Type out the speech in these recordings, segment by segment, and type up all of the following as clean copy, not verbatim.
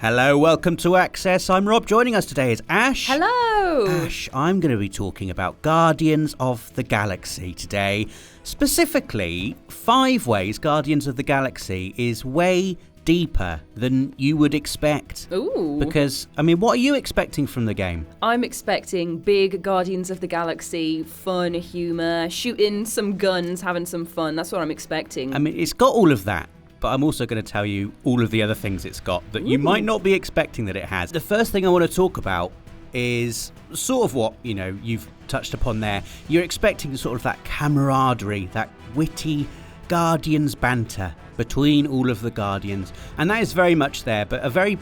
Hello, welcome to Access. I'm Rob. Joining us today is Ash. Hello. Ash, I'm going to be talking about Guardians of the Galaxy today. Specifically, 5 ways Guardians of the Galaxy is way deeper than you would expect. Ooh. Because, what are you expecting from the game? I'm expecting big Guardians of the Galaxy, fun, humour, shooting some guns, having some fun. That's what I'm expecting. It's got all of that. But I'm also going to tell you all of the other things it's got that you might not be expecting that it has. The first thing I want to talk about is sort of what, you've touched upon there. You're expecting sort of that camaraderie, that witty Guardians banter between all of the Guardians. And that is very much there, but a very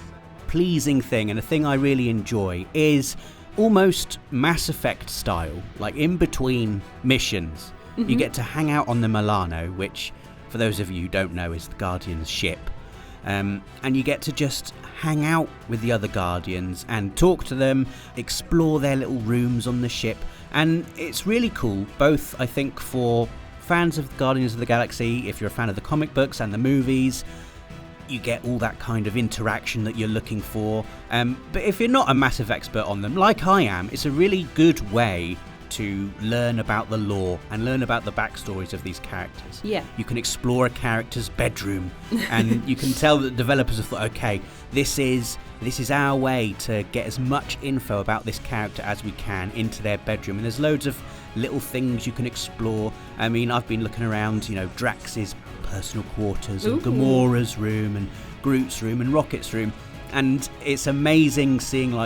pleasing thing and a thing I really enjoy is almost Mass Effect style, like in between missions. Mm-hmm. You get to hang out on the Milano, which, for those of you who don't know, is the Guardians' ship. And you get to just hang out with the other Guardians and talk to them, explore their little rooms on the ship. And it's really cool, both, I think, for fans of Guardians of the Galaxy, if you're a fan of the comic books and the movies, you get all that kind of interaction that you're looking for. But if you're not a massive expert on them, like I am, it's a really good way to learn about the lore and learn about the backstories of these characters. Yeah. You can explore a character's bedroom and you can tell that developers have thought, okay, this is our way to get as much info about this character as we can into their bedroom. And there's loads of little things you can explore. I've been looking around, Drax's personal quarters and Gamora's room and Groot's room and Rocket's room. And it's amazing seeing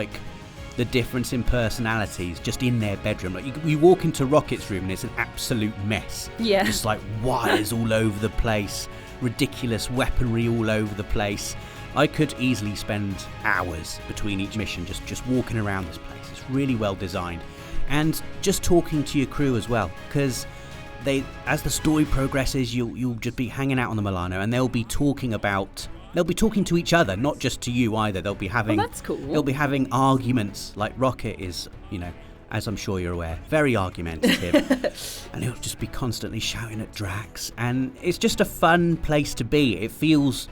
the difference in personalities just in their bedroom. You walk into Rocket's room and it's an absolute mess. Yeah. Just wires all over the place, ridiculous weaponry all over the place. I could easily spend hours between each mission just walking around this place. It's really well designed. And just talking to your crew as well, because as the story progresses, you'll just be hanging out on the Milano and they'll be talking to each other, not just to you either. They'll be having that's cool. They'll be having arguments. Like Rocket is, as I'm sure you're aware, very argumentative. And he'll just be constantly shouting at Drax. And it's just a fun place to be. It feels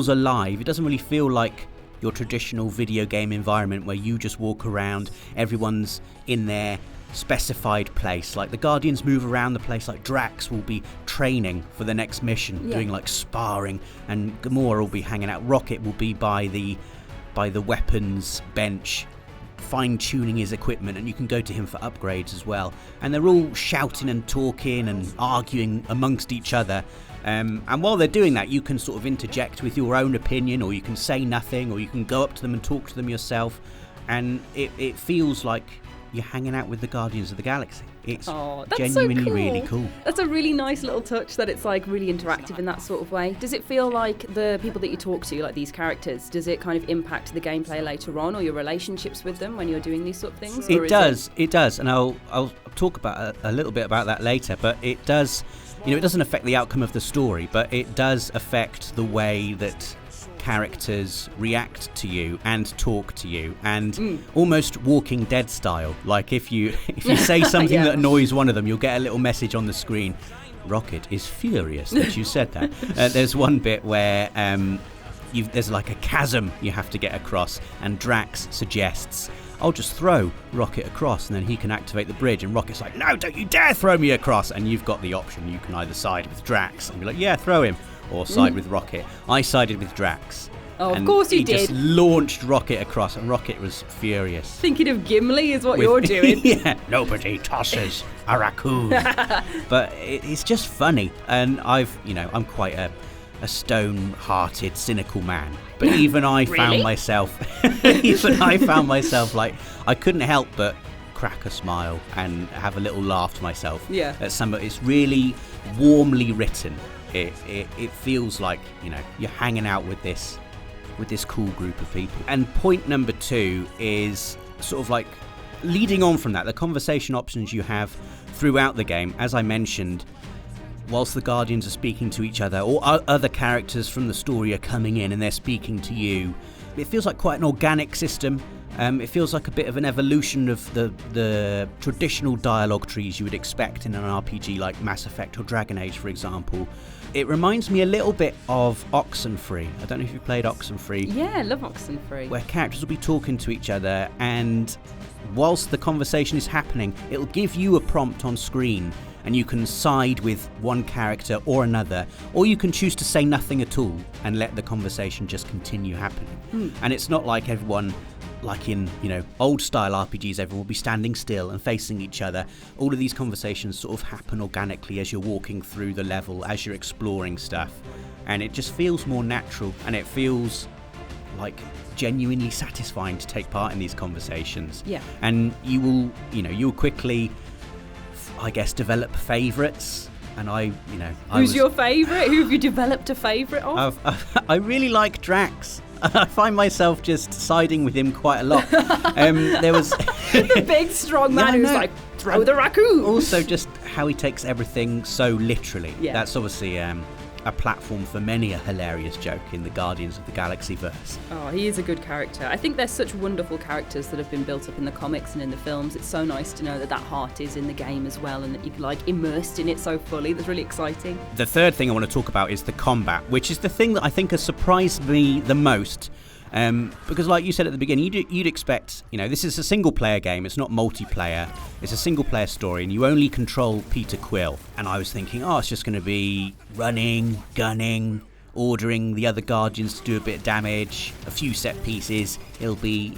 alive. It doesn't really feel like your traditional video game environment where you just walk around, everyone's in their specified place. Like the Guardians move around the place, like Drax will be training for the next mission, doing sparring, and Gamora will be hanging out. Rocket will be by the weapons bench, fine-tuning his equipment, and you can go to him for upgrades as well. And they're all shouting and talking and arguing amongst each other. And while they're doing that, you can sort of interject with your own opinion, or you can say nothing, or you can go up to them and talk to them yourself. And it feels like you're hanging out with the Guardians of the Galaxy. It's genuinely so cool. Really cool. That's a really nice little touch that it's really interactive in that sort of way. Does it feel like the people that you talk to, like these characters, does it kind of impact the gameplay later on or your relationships with them when you're doing these sort of things? It does, and I'll talk about a little bit about that later, but it does, it doesn't affect the outcome of the story, but it does affect the way that characters react to you and talk to you, and almost Walking Dead style. Like if you say something that annoys one of them, you'll get a little message on the screen. Rocket is furious that you said that. There's one bit where there's a chasm you have to get across, and Drax suggests, I'll just throw Rocket across and then he can activate the bridge, and Rocket's like, no, don't you dare throw me across. And you've got the option, you can either side with Drax and be like, yeah, throw him, or side with Rocket. I sided with Drax. Oh, of course you did. He just launched Rocket across, and Rocket was furious. Thinking of Gimli is what you're doing. Yeah, nobody tosses a raccoon. But it's just funny, and I'm quite a stone-hearted, cynical man. But even I found myself, I couldn't help but crack a smile and have a little laugh to myself. Yeah. At it's really warmly written. It feels like you're hanging out with this cool group of people. And point number 2 is sort of leading on from that, the conversation options you have throughout the game. As I mentioned, whilst the Guardians are speaking to each other, or other characters from the story are coming in and they're speaking to you, it feels like quite an organic system. It feels like a bit of an evolution of the traditional dialogue trees you would expect in an RPG like Mass Effect or Dragon Age, for example. It reminds me a little bit of Oxenfree. I don't know if you've played Oxenfree. Yeah, I love Oxenfree. Where characters will be talking to each other, and whilst the conversation is happening, it'll give you a prompt on screen, and you can side with one character or another, or you can choose to say nothing at all and let the conversation just continue happening. And it's not like everyone, like in, old style RPGs, everyone will be standing still and facing each other. All of these conversations sort of happen organically as you're walking through the level, as you're exploring stuff, and it just feels more natural, and it feels like genuinely satisfying to take part in these conversations. Yeah. And you'll quickly, I guess, develop favourites. And Who's your favourite? Who have you developed a favourite of? I really like Drax. I find myself just siding with him quite a lot. There was the big strong man who's like, throw the raccoon. Also, just how he takes everything so literally. Yeah. That's obviously a platform for many a hilarious joke in the Guardians of the Galaxy verse. Oh, he is a good character. I think they're such wonderful characters that have been built up in the comics and in the films. It's so nice to know that heart is in the game as well, and that you're immersed in it so fully. That's really exciting. The third thing I want to talk about is the combat, which is the thing that I think has surprised me the most. Because like you said at the beginning, you'd expect, this is a single player game, it's not multiplayer, it's a single player story, and you only control Peter Quill. And I was thinking, it's just going to be running, gunning, ordering the other Guardians to do a bit of damage, a few set pieces. It'll be,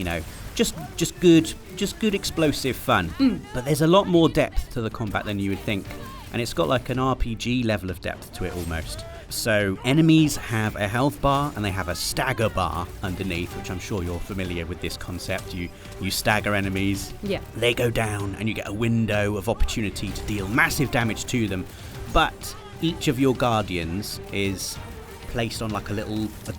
just good explosive fun. But there's a lot more depth to the combat than you would think, and it's got like an RPG level of depth to it almost. So enemies have a health bar and they have a stagger bar underneath, which I'm sure you're familiar with this concept. You stagger enemies, yeah. They go down and you get a window of opportunity to deal massive damage to them. But each of your Guardians is placed on like a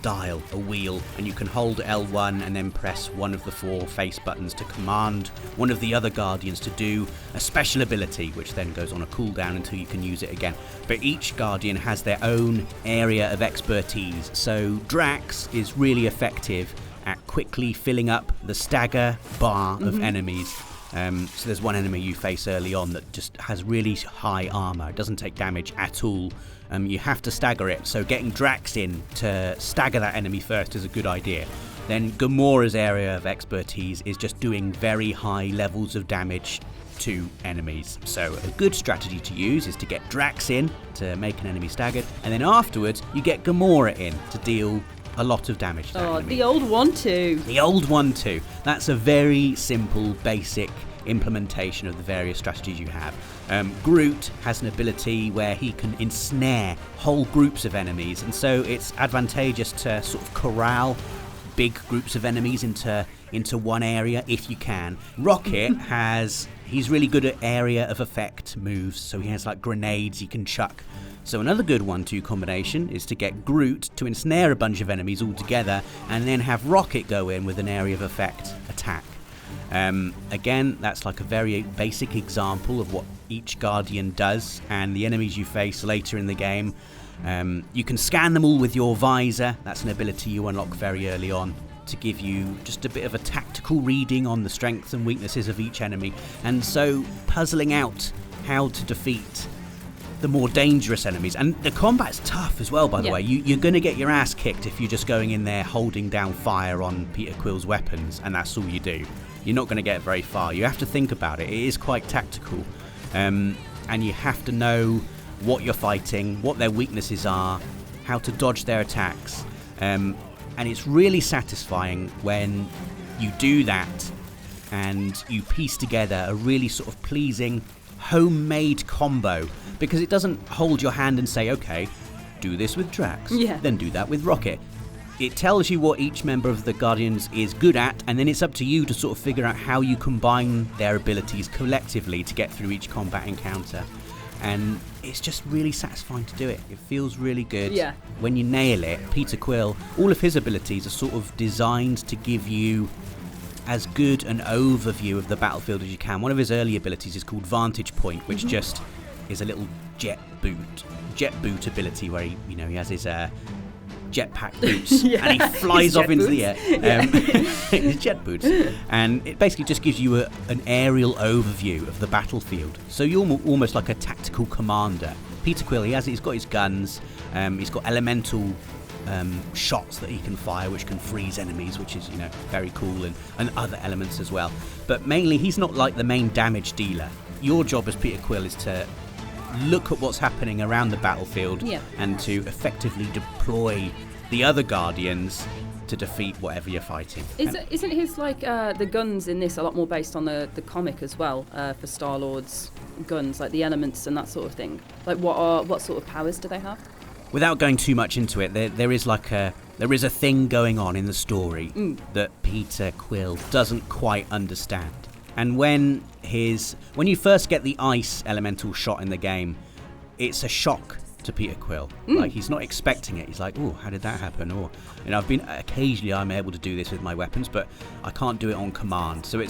dial, a wheel, and you can hold L1 and then press one of the 4 face buttons to command one of the other Guardians to do a special ability, which then goes on a cooldown until you can use it again. But each Guardian has their own area of expertise, so Drax is really effective at quickly filling up the stagger bar of enemies. So there's one enemy you face early on that just has really high armor. It doesn't take damage at all. You have to stagger it, so getting Drax in to stagger that enemy first is a good idea. Then Gamora's area of expertise is just doing very high levels of damage to enemies. So a good strategy to use is to get Drax in to make an enemy staggered, and then afterwards you get Gamora in to deal a lot of damage to that enemy. The old 1-2. The old 1-2. That's a very simple, basic implementation of the various strategies you have. Groot has an ability where he can ensnare whole groups of enemies, and so it's advantageous to sort of corral big groups of enemies into one area if you can. Rocket he's really good at area of effect moves, so he has like grenades he can chuck. So another good 1-2 combination is to get Groot to ensnare a bunch of enemies all together and then have Rocket go in with an area of effect attack. Again, that's like a very basic example of what each Guardian does and the enemies you face later in the game. You can scan them all with your visor. That's an ability you unlock very early on to give you just a bit of a tactical reading on the strengths and weaknesses of each enemy, and so puzzling out how to defeat the more dangerous enemies. And the combat's tough as well, by the way. You're going to get your ass kicked if you're just going in there holding down fire on Peter Quill's weapons and that's all you do. You're not going to get very far. You have to think about it. It is quite tactical, and you have to know what you're fighting, what their weaknesses are, how to dodge their attacks, and it's really satisfying when you do that and you piece together a really sort of pleasing homemade combo, because it doesn't hold your hand and say, okay, do this with Drax, then do that with Rocket. It tells you what each member of the Guardians is good at, and then it's up to you to sort of figure out how you combine their abilities collectively to get through each combat encounter. And it's just really satisfying to do it. It feels really good. Yeah. When you nail it, Peter Quill, all of his abilities are sort of designed to give you as good an overview of the battlefield as you can. One of his early abilities is called Vantage Point, which just is a little jet boot ability where he has his jetpack boots, and he flies off into the air. His jet boots. And it basically just gives you an aerial overview of the battlefield. So you're almost like a tactical commander. Peter Quill, he's got his guns, he's got elemental shots that he can fire, which can freeze enemies, which is, very cool, and other elements as well. But mainly, he's not like the main damage dealer. Your job as Peter Quill is to look at what's happening around the battlefield and to effectively deploy the other Guardians to defeat whatever you're fighting. Isn't his the guns in this a lot more based on the comic as well, for Star-Lord's guns, like the elements and that sort of thing? Like what sort of powers do they have? Without going too much into it, there is a thing going on in the story that Peter Quill doesn't quite understand. And when you first get the ice elemental shot in the game, it's a shock to Peter Quill. Like, he's not expecting it. He's like, oh, how did that happen? Or, occasionally I'm able to do this with my weapons, but I can't do it on command. So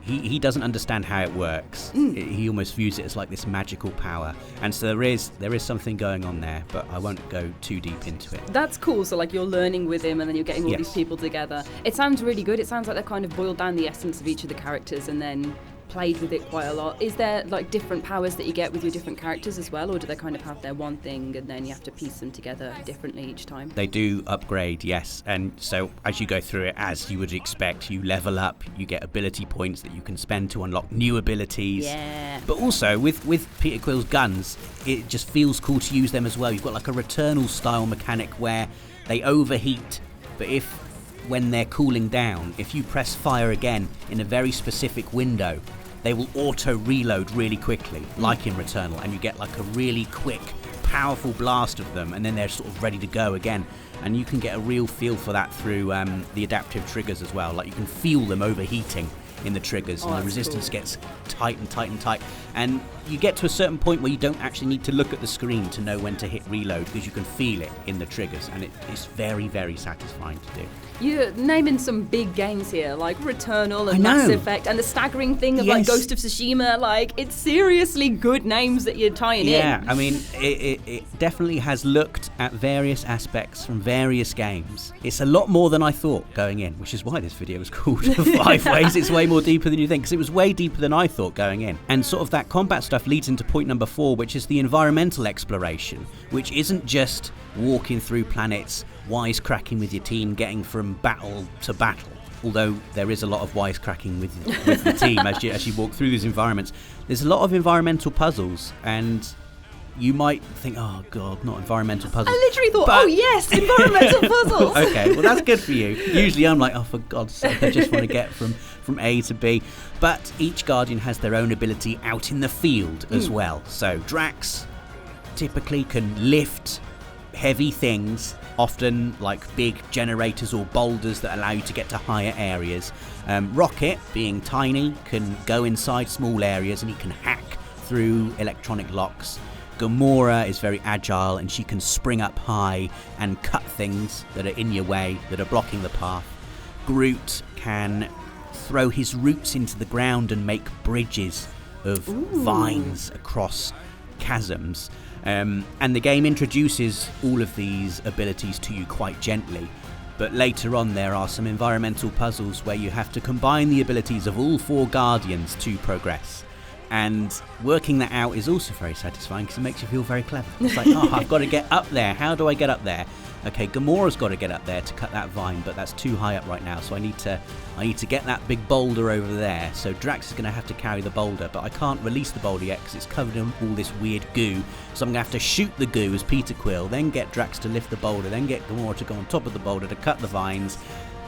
he doesn't understand how it works. He almost views it as like this magical power. And so there is something going on there, but I won't go too deep into it. That's cool. So you're learning with him and then you're getting all these people together. It sounds really good. It sounds like they kind of boiled down the essence of each of the characters and then played with it quite a lot. Is there different powers that you get with your different characters as well, or do they kind of have their one thing and then you have to piece them together differently each time? They do upgrade, yes. And so as you go through it, as you would expect, you level up, you get ability points that you can spend to unlock new abilities. Yeah. But also with Peter Quill's guns, it just feels cool to use them as well. You've got like a Returnal style mechanic where they overheat, but when they're cooling down, if you press fire again in a very specific window, they will auto reload really quickly, like in Returnal, and you get like a really quick, powerful blast of them, and then they're sort of ready to go again. And you can get a real feel for that through the adaptive triggers as well. Like, you can feel them overheating in the triggers, and the resistance gets tight and tight and tight. And you get to a certain point where you don't actually need to look at the screen to know when to hit reload, because you can feel it in the triggers, and it's very, very satisfying to do. You're naming some big games here, like Returnal and Mass Effect, and the staggering thing of like Ghost of Tsushima. Like, it's seriously good names that you're tying in. Yeah, I mean, it definitely has looked at various aspects from various games. It's a lot more than I thought going in, which is why this video was called 5 Ways. It's way more deeper than you think, because it was way deeper than I thought going in. And sort of that combat stuff leads into point number 4, which is the environmental exploration, which isn't just walking through planets, wisecracking with your team, getting from battle to battle. Although there is a lot of wisecracking with the team as you walk through these environments. There's a lot of environmental puzzles, and you might think, oh god, not environmental puzzles. I literally thought, environmental puzzles. Okay, well that's good for you. Usually I'm like, oh for God's sake, I just want to get from A to B. But each Guardian has their own ability out in the field as well. So Drax typically can lift heavy things, often like big generators or boulders that allow you to get to higher areas. Rocket, being tiny, can go inside small areas and he can hack through electronic locks. Gamora is very agile and she can spring up high and cut things that are in your way, that are blocking the path. Groot can throw his roots into the ground and make bridges of vines across chasms. And the game introduces all of these abilities to you quite gently, but later on there are some environmental puzzles where you have to combine the abilities of all 4 Guardians to progress. And working that out is also very satisfying because it makes you feel very clever. It's like, oh, I've got to get up there. How do I get up there? Okay, Gamora's got to get up there to cut that vine, but that's too high up right now, so I need to get that big boulder over there. So Drax is going to have to carry the boulder, but I can't release the boulder yet because it's covered in all this weird goo. So I'm going to have to shoot the goo as Peter Quill, then get Drax to lift the boulder, then get Gamora to go on top of the boulder to cut the vines,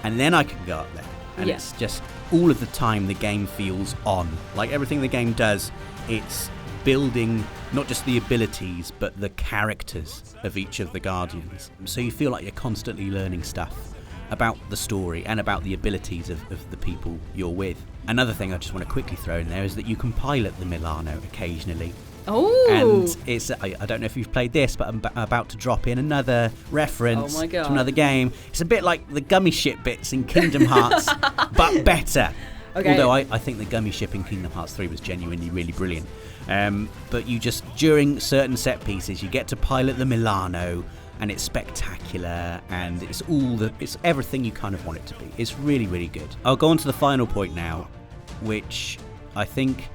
and then I can go up there. And it's just all of the time the game feels on. Like everything the game does, it's building not just the abilities but the characters of each of the Guardians. So you feel like you're constantly learning stuff about the story and about the abilities of the people you're with. Another thing I just want to quickly throw in there is that you can pilot the Milano occasionally. Oh! And it's, I don't know if you've played this, but I'm about to drop in another reference to another game. It's a bit like the gummy ship bits in Kingdom Hearts, but better. Okay. Although I think the gummy ship in Kingdom Hearts 3 was genuinely really brilliant. But you just, during certain set pieces, you get to pilot the Milano and it's spectacular, and it's everything you kind of want it to be. It's really, really good. I'll go on to the final point now, which I think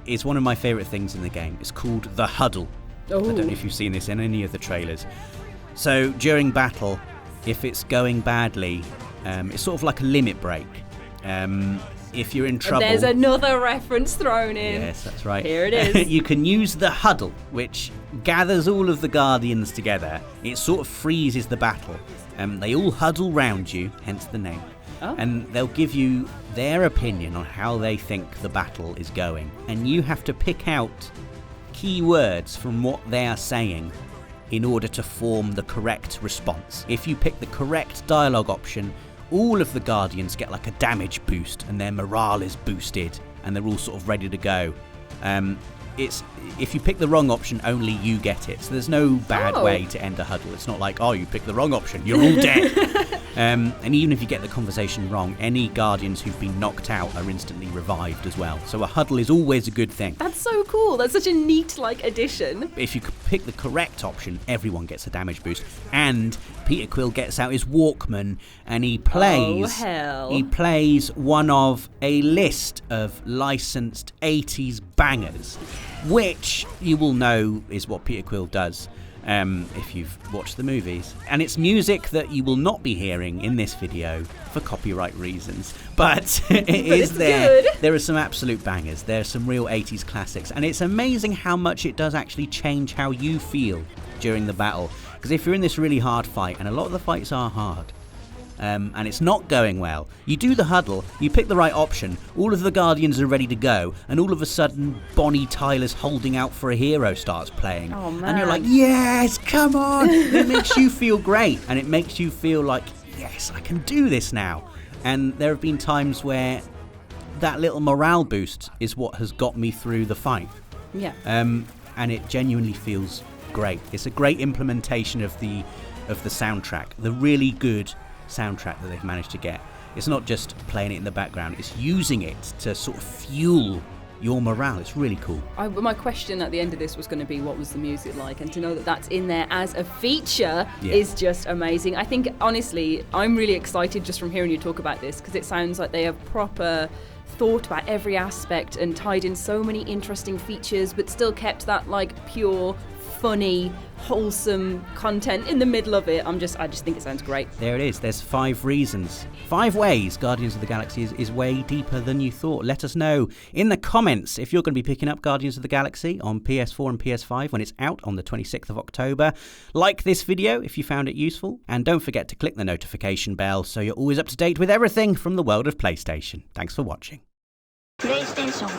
is one of my favourite things in the game. It's called the huddle. I don't know if you've seen this in any of the trailers. So during battle, if it's going badly, it's sort of like a limit break. If you're in trouble... There's another reference thrown in. Yes, that's right. Here it is. You can use the huddle, which gathers all of the Guardians together. It sort of freezes the battle. They all huddle round you, hence the name. Oh. And they'll give you their opinion on how they think the battle is going. And you have to pick out key words from what they are saying in order to form the correct response. If you pick the correct dialogue option, all of the Guardians get like a damage boost and their morale is boosted and they're all sort of ready to go. If you pick the wrong option, only you get it. So there's no bad way to end a huddle. It's not like, you picked the wrong option, you're all dead. And even if you get the conversation wrong, any Guardians who've been knocked out are instantly revived as well. So a huddle is always a good thing. That's so cool. That's such a neat, addition. If you pick the correct option, everyone gets a damage boost. And Peter Quill gets out his Walkman and he plays... Oh, hell. He plays one of a list of licensed 80s bangers, which you will know is what Peter Quill does if you've watched the movies. And it's music that you will not be hearing in this video for copyright reasons, but it is there. Good. There are some absolute bangers. There are some real 80s classics, and it's amazing how much it does actually change how you feel during the battle. Because if you're in this really hard fight, and a lot of the fights are hard, and it's not going well, you do the huddle, you pick the right option, all of the Guardians are ready to go, and all of a sudden Bonnie Tyler's Holding Out for a Hero starts playing. Oh, man. And you're like, yes, come on! It makes you feel great, and it makes you feel like, yes, I can do this now. And there have been times where that little morale boost is what has got me through the fight. Yeah. And it genuinely feels great. It's a great implementation of the soundtrack, the really good soundtrack that they've managed to get. It's not just playing it in the background, it's using it to sort of fuel your morale. It's really cool. My question at the end of this was going to be, what was the music like? And to know that that's in there as a feature is just amazing. I think, honestly, I'm really excited just from hearing you talk about this, because it sounds like they have proper thought about every aspect and tied in so many interesting features, but still kept that pure, funny, wholesome content in the middle of it. I just think it sounds great. There it is. There's 5 reasons. 5 ways Guardians of the Galaxy is way deeper than you thought. Let us know in the comments if you're going to be picking up Guardians of the Galaxy on PS4 and PS5 when it's out on the 26th of October. Like this video if you found it useful, and don't forget to click the notification bell so you're always up to date with everything from the world of PlayStation. Thanks for watching. PlayStation